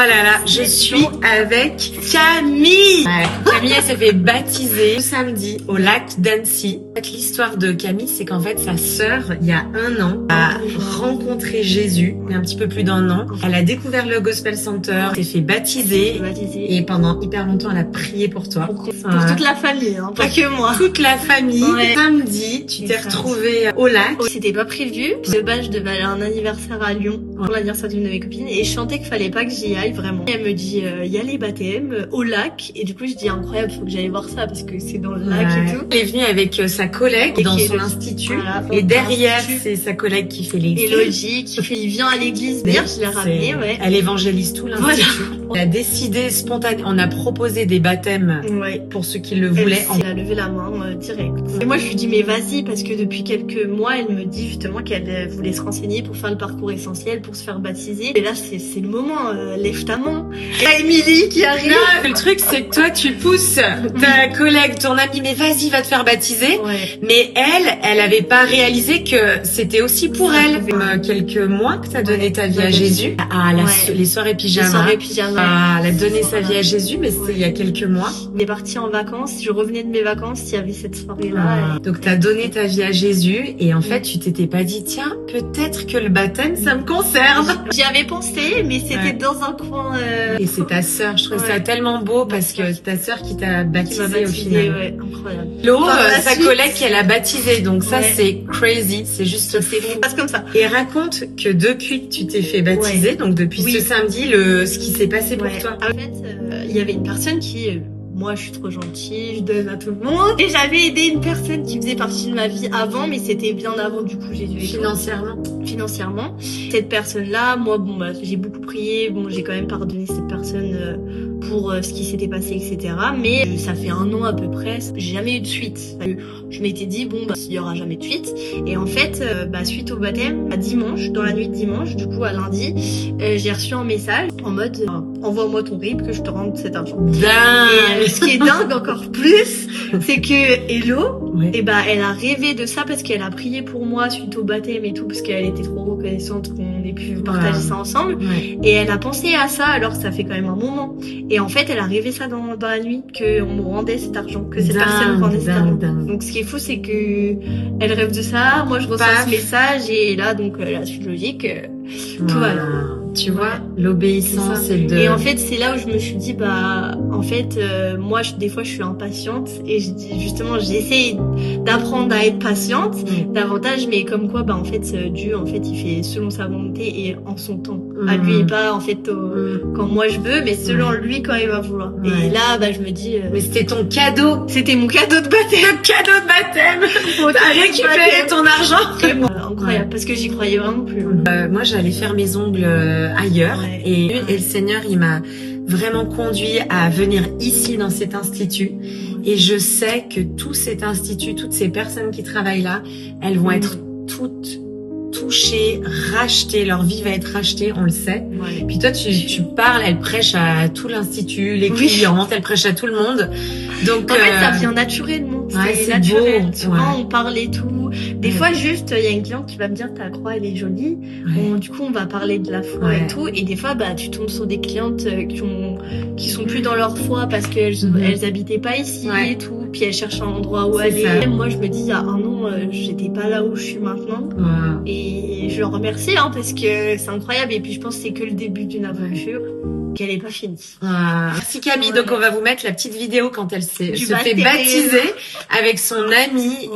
Oh là là, je suis avec Camille. Camille, elle s'est fait baptiser ce samedi au lac d'Annecy. L'histoire de Camille, c'est qu'en fait, sa sœur, il y a 1 an, a rencontré Jésus, mais un petit peu plus d'1 an. Elle a découvert le Gospel Center, s'est fait baptiser, et pendant hyper longtemps, elle a prié pour toi. Pour toute la famille, hein, pas que moi. Toute la famille. Ouais. Samedi, tu t'es retrouvée au lac. C'était pas prévu. De base, je devais aller à un anniversaire à Lyon pour l'anniversaire d'une de mes copines et je sentais qu'il fallait pas que j'y aille vraiment. Et elle me dit, il y a les baptêmes au lac et du coup je dis incroyable, faut que j'aille voir ça parce que c'est dans le lac et tout. Elle est venue avec sa collègue dans son institut, voilà, et derrière c'est sa collègue qui fait les Elodie il vient à l'église. D'ailleurs je l'ai ramené, ouais. Elle évangélise tout l'institut. Voilà. Elle a décidé spontanément, on a proposé des baptêmes pour ceux qui le voulaient. Elle a levé la main direct. Et moi je lui dis mais vas-y parce que depuis quelques mois elle me dit justement qu'elle voulait se renseigner pour faire le parcours essentiel, pour se faire baptiser. Et là c'est le moment, lève ta main. Et là Émilie qui arrive. Non, le truc c'est que toi tu pousses ta collègue, ton amie, mais vas-y va te faire baptiser. Ouais. Mais elle avait pas réalisé que c'était aussi pour elle. Quelques mois que t'as donné ta vie à Jésus. À les soirées pyjama. Les soirées pyjama. Elle a donné sa vie à Jésus, mais c'était il y a quelques mois. On est parti en vacances, je revenais de mes vacances, il y avait cette soirée-là. Donc t'as donné ta vie à Jésus et en fait tu t'étais pas dit tiens peut-être que le baptême ça me concerne. J'y avais pensé mais c'était dans un coin. Et c'est ta sœur, je trouve ça tellement beau parce que c'est ta sœur qui t'a baptisé au final. Ouais, incroyable. Sa collègue qu'elle a baptisé, donc ça c'est crazy, c'est juste fou. C'est comme ça. Et raconte que depuis que tu t'es fait baptiser, donc depuis ce samedi, ce qui s'est passé pour toi. En fait, il y avait une personne qui moi, je suis trop gentille, je donne à tout le monde. Et j'avais aidé une personne qui faisait partie de ma vie avant, mais c'était bien avant, du coup, Jésus. Financièrement. Cette personne-là, moi, j'ai beaucoup prié. Bon, j'ai quand même pardonné cette personne pour ce qui s'était passé, etc. Mais ça fait 1 an à peu près, j'ai jamais eu de suite. Je m'étais dit, il y aura jamais de suite. Et en fait, suite au baptême, à dimanche, dans la nuit de dimanche, du coup, à lundi, j'ai reçu un message en mode, envoie-moi ton RIB que je te rende cet argent. Et ce qui est dingue encore plus, c'est que Hello, elle a rêvé de ça parce qu'elle a prié pour moi suite au baptême et tout, parce qu'elle était trop reconnaissante qu'on ait pu partager ça ensemble. Et elle a pensé à ça alors que ça fait quand même un moment. Et en fait, elle a rêvé ça dans la nuit, qu'on me rendait cet argent, que cette personne me rendait cet argent. Donc ce qui est fou, c'est que elle rêve de ça, moi je reçois ce message et là, donc la suite logique, tout va bien. Tu vois, l'obéissance et en fait, c'est là où je me suis dit, en fait, moi, des fois, je suis impatiente et justement, j'essaye d'apprendre à être patiente davantage, mais comme quoi, en fait, Dieu, en fait, il fait selon sa volonté et en son temps. À lui et pas, en fait, quand moi je veux, mais selon lui quand il va vouloir. Et là, je me dis... mais c'était ton cadeau. C'était mon cadeau de baptême. Le cadeau de baptême. T'as récupéré ton argent. Incroyable, parce que j'y croyais vraiment plus. Moi, j'allais faire mes ongles ailleurs et le Seigneur, il m'a vraiment conduit à venir ici dans cet institut. Et je sais que tout cet institut, toutes ces personnes qui travaillent là, elles vont être toutes touchées, rachetées, leur vie va être rachetée, on le sait. Puis toi, tu parles, elle prêche à tout l'institut, les clientes, elle prêche à tout le monde. Donc en fait, ça vient naturellement. C'est naturel. Beau. Tu vois, on parle et tout. Des fois, juste, il y a une cliente qui va me dire ta croix, elle est jolie. Du coup, on va parler de la foi et tout. Et des fois, tu tombes sur des clientes qui sont plus dans leur foi parce qu'elles habitaient pas ici et tout. Puis elles cherchent un endroit où aller. Moi, je me dis, il y a 1 an, j'étais pas là où je suis maintenant. Et je leur remercie parce que c'est incroyable. Et puis, je pense que c'est que le début d'une aventure. Qu'elle est pas finie. Merci Camille. Donc on va vous mettre la petite vidéo quand elle se fait baptiser avec son amie.